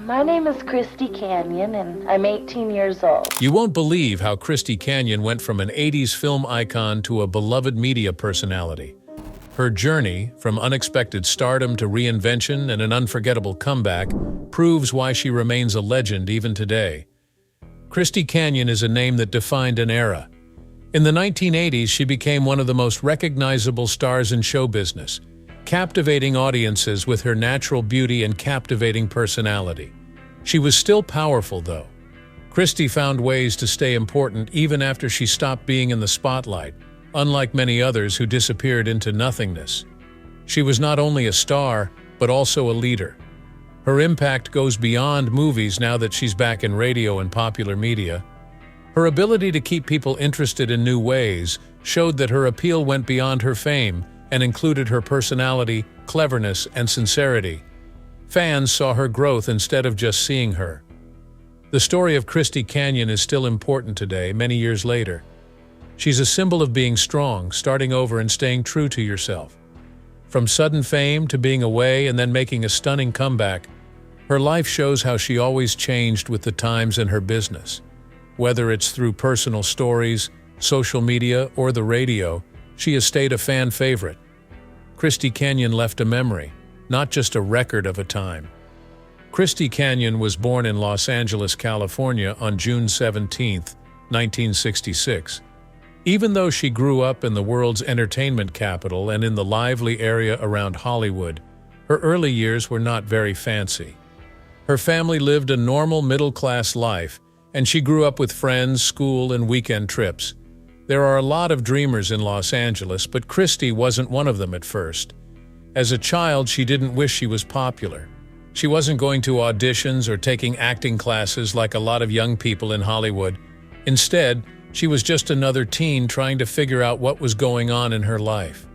My name is Christy Canyon, and I'm 18 years old. You won't believe how Christy Canyon went from an 80s film icon to a beloved media personality. Her journey, from unexpected stardom to reinvention and an unforgettable comeback, proves why she remains a legend even today. Christy Canyon is a name that defined an era. In the 1980s, she became one of the most recognizable stars in show business, captivating audiences with her natural beauty and captivating personality. She was still powerful, though. Christy found ways to stay important even after she stopped being in the spotlight, unlike many others who disappeared into nothingness. She was not only a star, but also a leader. Her impact goes beyond movies now that she's back in radio and popular media. Her ability to keep people interested in new ways showed that her appeal went beyond her fame and included her personality, cleverness, and sincerity. Fans saw her growth instead of just seeing her. The story of Christy Canyon is still important today, many years later. She's a symbol of being strong, starting over and staying true to yourself. From sudden fame to being away and then making a stunning comeback, her life shows how she always changed with the times and her business. Whether it's through personal stories, social media, or the radio, she has stayed a fan favorite. Christy Canyon left a memory, not just a record of a time. Christy Canyon was born in Los Angeles, California on June 17, 1966. Even though she grew up in the world's entertainment capital and in the lively area around Hollywood, her early years were not very fancy. Her family lived a normal middle-class life, and she grew up with friends, school, and weekend trips. There are a lot of dreamers in Los Angeles, but Christy wasn't one of them at first. As a child, she didn't wish she was popular. She wasn't going to auditions or taking acting classes like a lot of young people in Hollywood. Instead, she was just another teen trying to figure out what was going on in her life.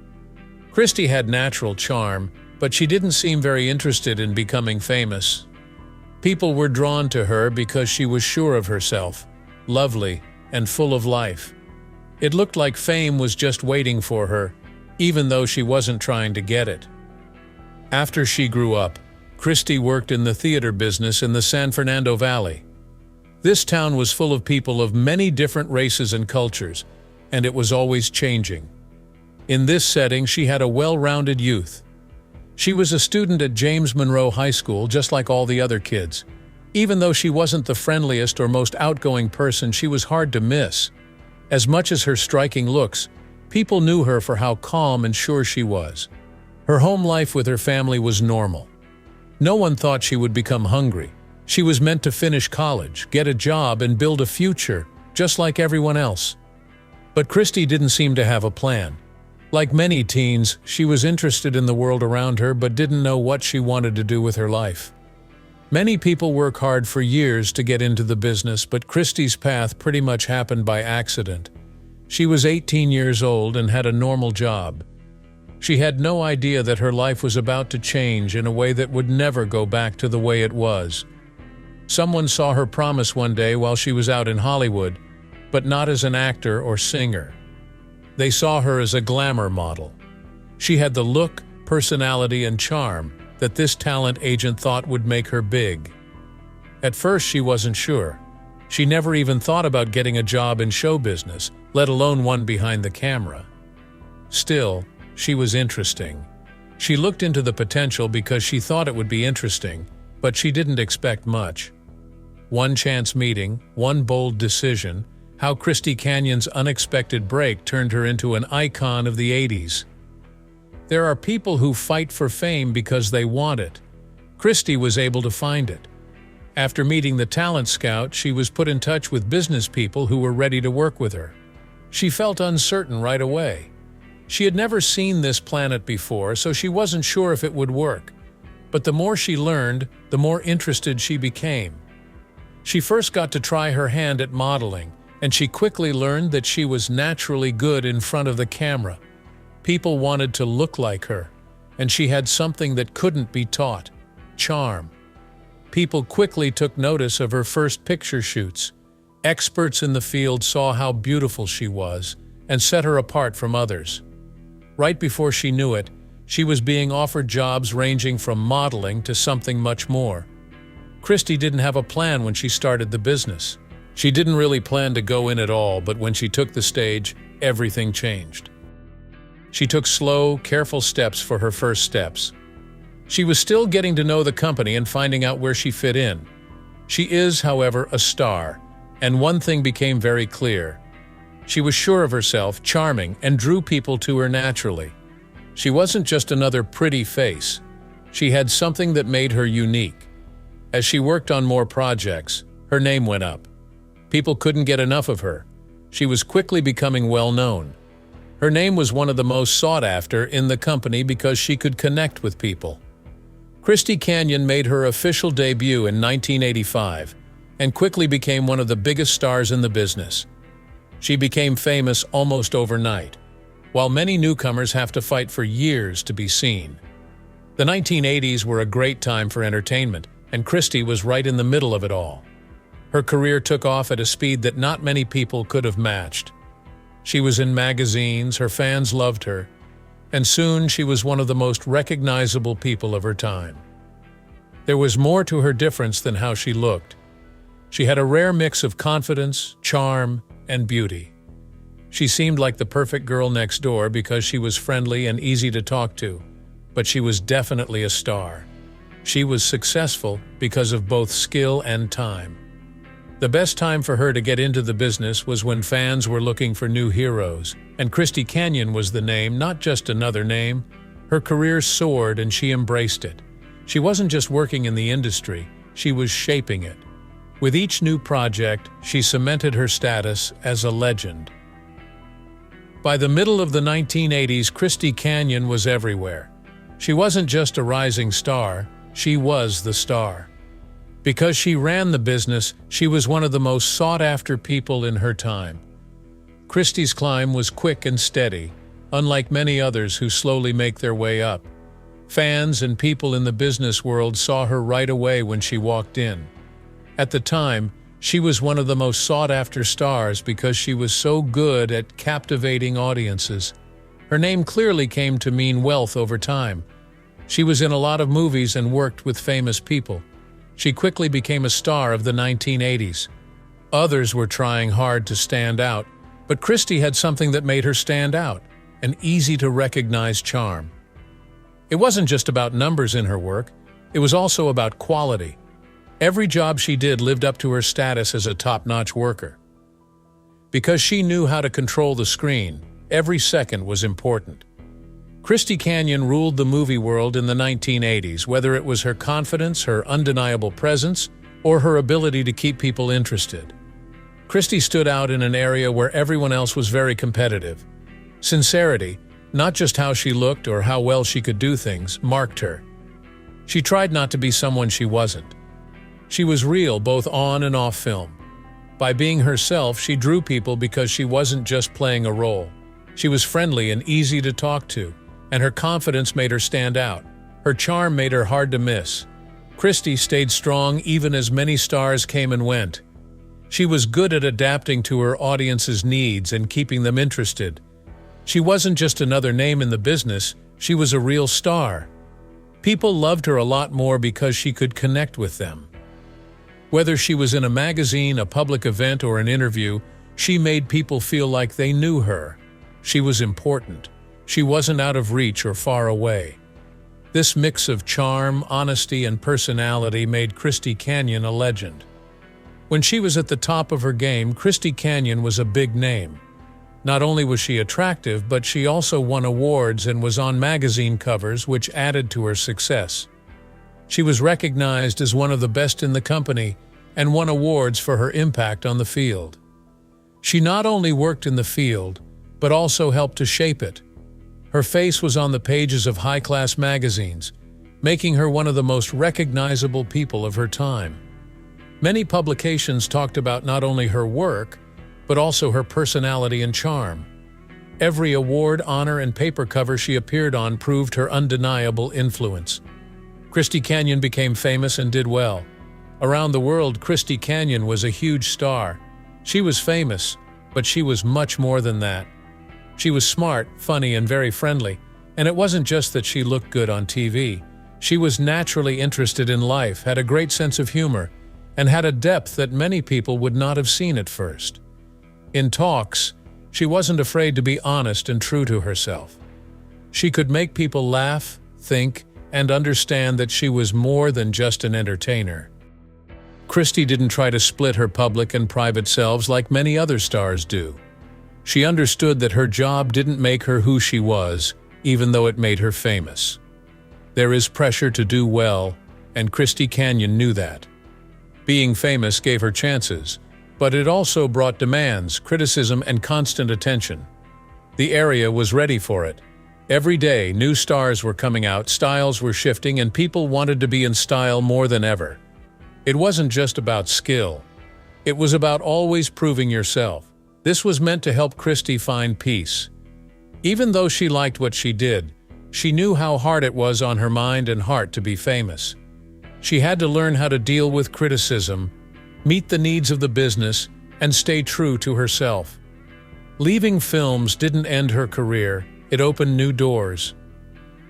Christy had natural charm, but she didn't seem very interested in becoming famous. People were drawn to her because she was sure of herself, lovely, and full of life. It looked like fame was just waiting for her, even though she wasn't trying to get it. After she grew up, Christy worked in the theater business in the San Fernando Valley. This town was full of people of many different races and cultures, and it was always changing. In this setting, she had a well-rounded youth. She was a student at James Monroe High School, just like all the other kids. Even though she wasn't the friendliest or most outgoing person, she was hard to miss. As much as her striking looks, people knew her for how calm and sure she was. Her home life with her family was normal. No one thought she would become hungry. She was meant to finish college, get a job, and build a future, just like everyone else. But Christy didn't seem to have a plan. Like many teens, she was interested in the world around her but didn't know what she wanted to do with her life. Many people work hard for years to get into the business, but Christy's path pretty much happened by accident. She was 18 years old and had a normal job. She had no idea that her life was about to change in a way that would never go back to the way it was. Someone saw her promise one day while she was out in Hollywood, but not as an actor or singer. They saw her as a glamour model. She had the look, personality, and charm that this talent agent thought would make her big. At first, she wasn't sure. She never even thought about getting a job in show business, let alone one behind the camera. Still, she was interesting. She looked into the potential because she thought it would be interesting, but she didn't expect much. One chance meeting, one bold decision, how Christy Canyon's unexpected break turned her into an icon of the 80s. There are people who fight for fame because they want it. Christy was able to find it. After meeting the talent scout, she was put in touch with business people who were ready to work with her. She felt uncertain right away. She had never seen this planet before, so she wasn't sure if it would work. But the more she learned, the more interested she became. She first got to try her hand at modeling, and she quickly learned that she was naturally good in front of the camera. People wanted to look like her, and she had something that couldn't be taught: charm. People quickly took notice of her first picture shoots. Experts in the field saw how beautiful she was and set her apart from others. Right before she knew it, she was being offered jobs ranging from modeling to something much more. Christy didn't have a plan when she started the business. She didn't really plan to go in at all, but when she took the stage, everything changed. She took slow, careful steps for her first steps. She was still getting to know the company and finding out where she fit in. She is, however, a star, and one thing became very clear. She was sure of herself, charming, and drew people to her naturally. She wasn't just another pretty face. She had something that made her unique. As she worked on more projects, her name went up. People couldn't get enough of her. She was quickly becoming well known. Her name was one of the most sought after in the company because she could connect with people. Christy Canyon made her official debut in 1985 and quickly became one of the biggest stars in the business. She became famous almost overnight, while many newcomers have to fight for years to be seen. The 1980s were a great time for entertainment, and Christy was right in the middle of it all. Her career took off at a speed that not many people could have matched. She was in magazines, her fans loved her, and soon she was one of the most recognizable people of her time. There was more to her difference than how she looked. She had a rare mix of confidence, charm, and beauty. She seemed like the perfect girl next door because she was friendly and easy to talk to, but she was definitely a star. She was successful because of both skill and time. The best time for her to get into the business was when fans were looking for new heroes, and Christy Canyon was the name, not just another name. Her career soared and she embraced it. She wasn't just working in the industry, she was shaping it. With each new project, she cemented her status as a legend. By the middle of the 1980s, Christy Canyon was everywhere. She wasn't just a rising star, she was the star. Because she ran the business, she was one of the most sought-after people in her time. Christy's climb was quick and steady, unlike many others who slowly make their way up. Fans and people in the business world saw her right away when she walked in. At the time, she was one of the most sought-after stars because she was so good at captivating audiences. Her name clearly came to mean wealth over time. She was in a lot of movies and worked with famous people. She quickly became a star of the 1980s. Others were trying hard to stand out, but Christy had something that made her stand out, an easy-to-recognize charm. It wasn't just about numbers in her work, it was also about quality. Every job she did lived up to her status as a top-notch worker. Because she knew how to control the screen, every second was important. Christy Canyon ruled the movie world in the 1980s, whether it was her confidence, her undeniable presence, or her ability to keep people interested. Christy stood out in an area where everyone else was very competitive. Sincerity, not just how she looked or how well she could do things, marked her. She tried not to be someone she wasn't. She was real both on and off film. By being herself, she drew people because she wasn't just playing a role. She was friendly and easy to talk to, and her confidence made her stand out. Her charm made her hard to miss. Christy stayed strong even as many stars came and went. She was good at adapting to her audience's needs and keeping them interested. She wasn't just another name in the business, she was a real star. People loved her a lot more because she could connect with them. Whether she was in a magazine, a public event, or an interview, she made people feel like they knew her. She was important. She wasn't out of reach or far away. This mix of charm, honesty, and personality made Christy Canyon a legend. When she was at the top of her game, Christy Canyon was a big name. Not only was she attractive, but she also won awards and was on magazine covers, which added to her success. She was recognized as one of the best in the company and won awards for her impact on the field. She not only worked in the field, but also helped to shape it. Her face was on the pages of high-class magazines, making her one of the most recognizable people of her time. Many publications talked about not only her work, but also her personality and charm. Every award, honor, and paper cover she appeared on proved her undeniable influence. Christy Canyon became famous and did well. Around the world, Christy Canyon was a huge star. She was famous, but she was much more than that. She was smart, funny, and very friendly, and it wasn't just that she looked good on TV. She was naturally interested in life, had a great sense of humor, and had a depth that many people would not have seen at first. In talks, she wasn't afraid to be honest and true to herself. She could make people laugh, think, and understand that she was more than just an entertainer. Christy didn't try to split her public and private selves like many other stars do. She understood that her job didn't make her who she was, even though it made her famous. There is pressure to do well, and Christy Canyon knew that. Being famous gave her chances, but it also brought demands, criticism, and constant attention. The area was ready for it. Every day, new stars were coming out, styles were shifting, and people wanted to be in style more than ever. It wasn't just about skill. It was about always proving yourself. This was meant to help Christy find peace. Even though she liked what she did, she knew how hard it was on her mind and heart to be famous. She had to learn how to deal with criticism, meet the needs of the business, and stay true to herself. Leaving films didn't end her career, it opened new doors.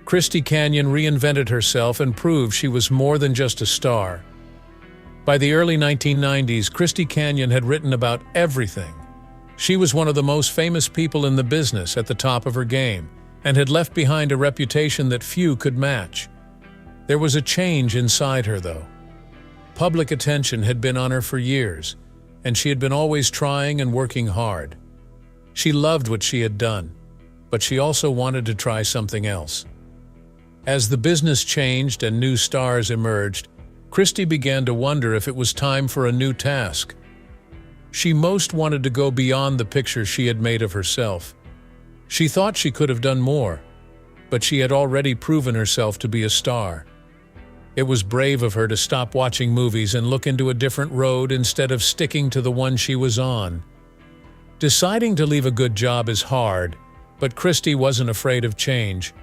Christy Canyon reinvented herself and proved she was more than just a star. By the early 1990s, Christy Canyon had written about everything. She was one of the most famous people in the business, at the top of her game, and had left behind a reputation that few could match. There was a change inside her, though. Public attention had been on her for years, and she had been always trying and working hard. She loved what she had done, but she also wanted to try something else. As the business changed and new stars emerged, Christy began to wonder if it was time for a new task. She most wanted to go beyond the picture she had made of herself. She thought she could have done more, but she had already proven herself to be a star. It was brave of her to stop watching movies and look into a different road instead of sticking to the one she was on. Deciding to leave a good job is hard, but Christy wasn't afraid of change.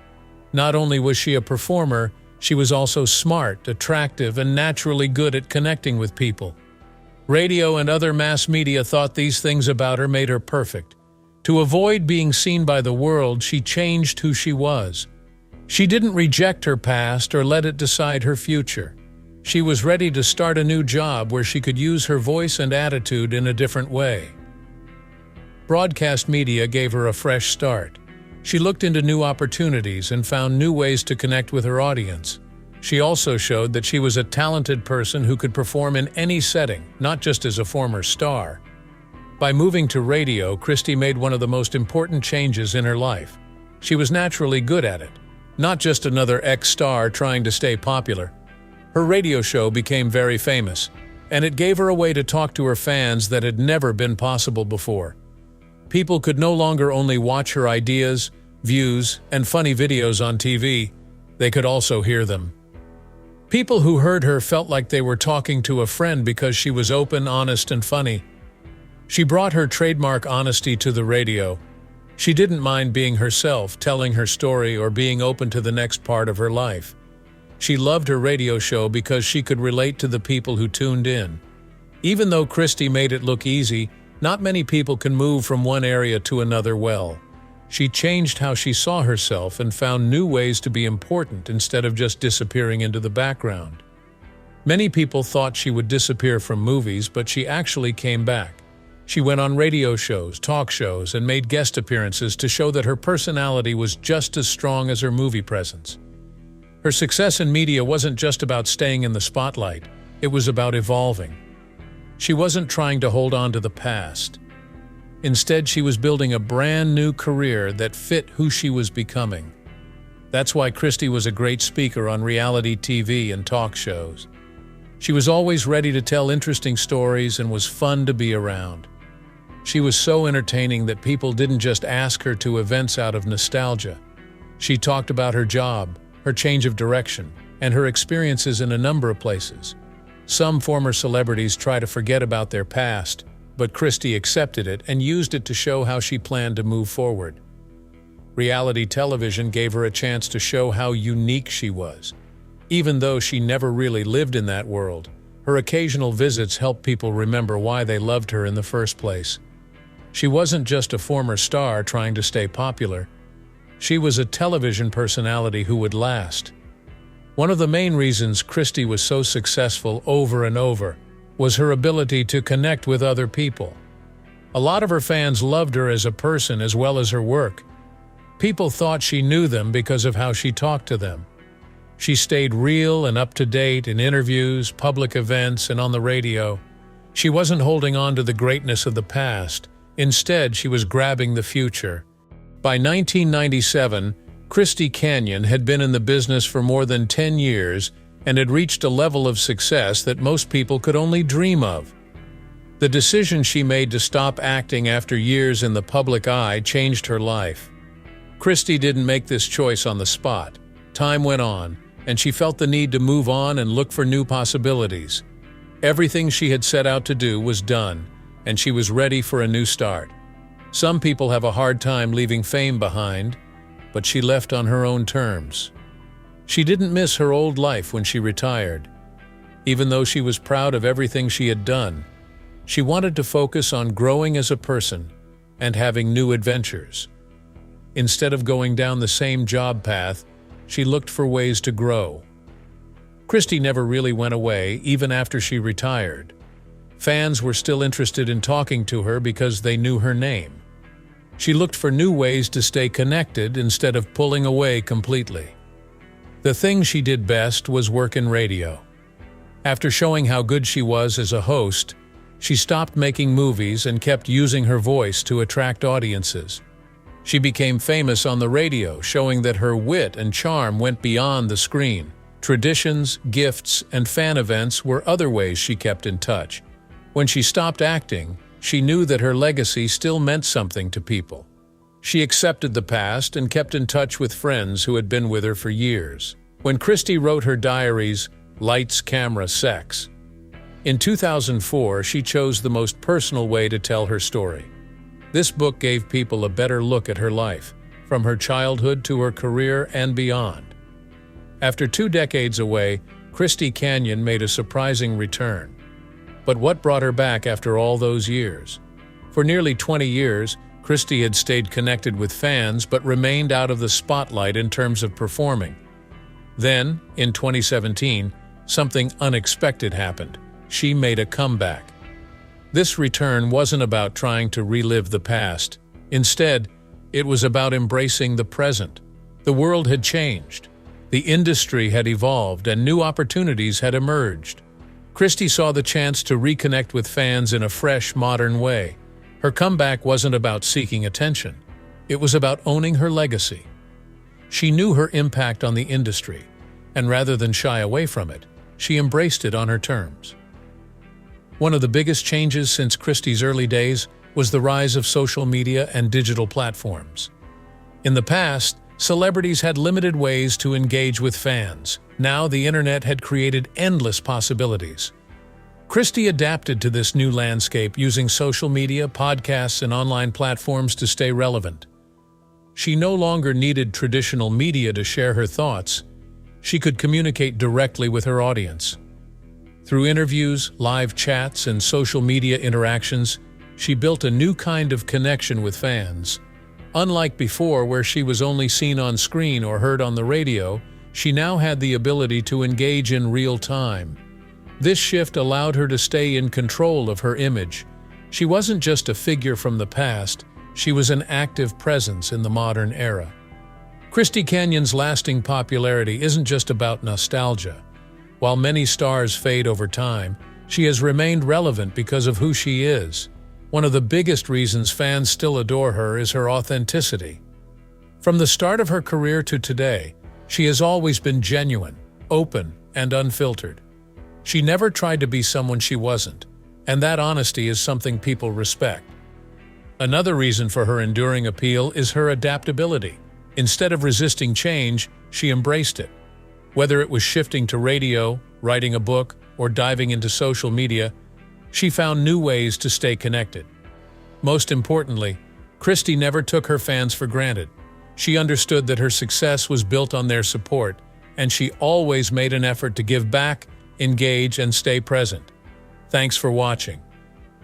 Not only was she a performer, she was also smart, attractive, and naturally good at connecting with people. Radio and other mass media thought these things about her made her perfect. To avoid being seen by the world, she changed who she was. She didn't reject her past or let it decide her future. She was ready to start a new job where she could use her voice and attitude in a different way. Broadcast media gave her a fresh start. She looked into new opportunities and found new ways to connect with her audience. She also showed that she was a talented person who could perform in any setting, not just as a former star. By moving to radio, Christy made one of the most important changes in her life. She was naturally good at it, not just another ex-star trying to stay popular. Her radio show became very famous, and it gave her a way to talk to her fans that had never been possible before. People could no longer only watch her ideas, views, and funny videos on TV, they could also hear them. People who heard her felt like they were talking to a friend because she was open, honest, and funny. She brought her trademark honesty to the radio. She didn't mind being herself, telling her story, or being open to the next part of her life. She loved her radio show because she could relate to the people who tuned in. Even though Christy made it look easy, not many people can move from one area to another well. She changed how she saw herself and found new ways to be important instead of just disappearing into the background. Many people thought she would disappear from movies, but she actually came back. She went on radio shows, talk shows, and made guest appearances to show that her personality was just as strong as her movie presence. Her success in media wasn't just about staying in the spotlight, it was about evolving. She wasn't trying to hold on to the past. Instead, she was building a brand new career that fit who she was becoming. That's why Christy was a great speaker on reality TV and talk shows. She was always ready to tell interesting stories and was fun to be around. She was so entertaining that people didn't just ask her to events out of nostalgia. She talked about her job, her change of direction, and her experiences in a number of places. Some former celebrities try to forget about their past, but Christy accepted it and used it to show how she planned to move forward. Reality television gave her a chance to show how unique she was. Even though she never really lived in that world, her occasional visits helped people remember why they loved her in the first place. She wasn't just a former star trying to stay popular. She was a television personality who would last. One of the main reasons Christy was so successful over and over was her ability to connect with other people. A lot of her fans loved her as a person as well as her work. People thought she knew them because of how she talked to them. She stayed real and up-to-date in interviews, public events, and on the radio. She wasn't holding on to the greatness of the past. Instead, she was grabbing the future. By 1997, Christy Canyon had been in the business for more than 10 years and had reached a level of success that most people could only dream of. The decision she made to stop acting after years in the public eye changed her life. Christy didn't make this choice on the spot. Time went on, and she felt the need to move on and look for new possibilities. Everything she had set out to do was done, and she was ready for a new start. Some people have a hard time leaving fame behind, but she left on her own terms. She didn't miss her old life when she retired. Even though she was proud of everything she had done, she wanted to focus on growing as a person and having new adventures. Instead of going down the same job path, she looked for ways to grow. Christy never really went away, even after she retired. Fans were still interested in talking to her because they knew her name. She looked for new ways to stay connected instead of pulling away completely. The thing she did best was work in radio. After showing how good she was as a host, she stopped making movies and kept using her voice to attract audiences. She became famous on the radio, showing that her wit and charm went beyond the screen. Traditions, gifts, and fan events were other ways she kept in touch. When she stopped acting, she knew that her legacy still meant something to people. She accepted the past and kept in touch with friends who had been with her for years. When Christy wrote her diaries, Lights, Camera, Sex, in 2004, she chose the most personal way to tell her story. This book gave people a better look at her life, from her childhood to her career and beyond. After 2 decades away, Christy Canyon made a surprising return. But what brought her back after all those years? For nearly 20 years, Christy had stayed connected with fans but remained out of the spotlight in terms of performing. Then, in 2017, something unexpected happened. She made a comeback. This return wasn't about trying to relive the past. Instead, it was about embracing the present. The world had changed. The industry had evolved and new opportunities had emerged. Christy saw the chance to reconnect with fans in a fresh, modern way. Her comeback wasn't about seeking attention. It was about owning her legacy. She knew her impact on the industry, and rather than shy away from it, she embraced it on her terms. One of the biggest changes since Christy's early days was the rise of social media and digital platforms. In the past, celebrities had limited ways to engage with fans. Now the internet had created endless possibilities. Christy adapted to this new landscape using social media, podcasts, and online platforms to stay relevant. She no longer needed traditional media to share her thoughts. She could communicate directly with her audience. Through interviews, live chats, and social media interactions, she built a new kind of connection with fans. Unlike before, where she was only seen on screen or heard on the radio, she now had the ability to engage in real time. This shift allowed her to stay in control of her image. She wasn't just a figure from the past, she was an active presence in the modern era. Christy Canyon's lasting popularity isn't just about nostalgia. While many stars fade over time, she has remained relevant because of who she is. One of the biggest reasons fans still adore her is her authenticity. From the start of her career to today, she has always been genuine, open, and unfiltered. She never tried to be someone she wasn't, and that honesty is something people respect. Another reason for her enduring appeal is her adaptability. Instead of resisting change, she embraced it. Whether it was shifting to radio, writing a book, or diving into social media, she found new ways to stay connected. Most importantly, Christy never took her fans for granted. She understood that her success was built on their support, and she always made an effort to give back, engage, and stay present. Thanks for watching.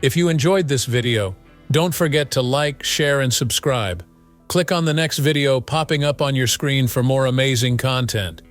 If you enjoyed this video, don't forget to like, share, and subscribe. Click on the next video popping up on your screen for more amazing content.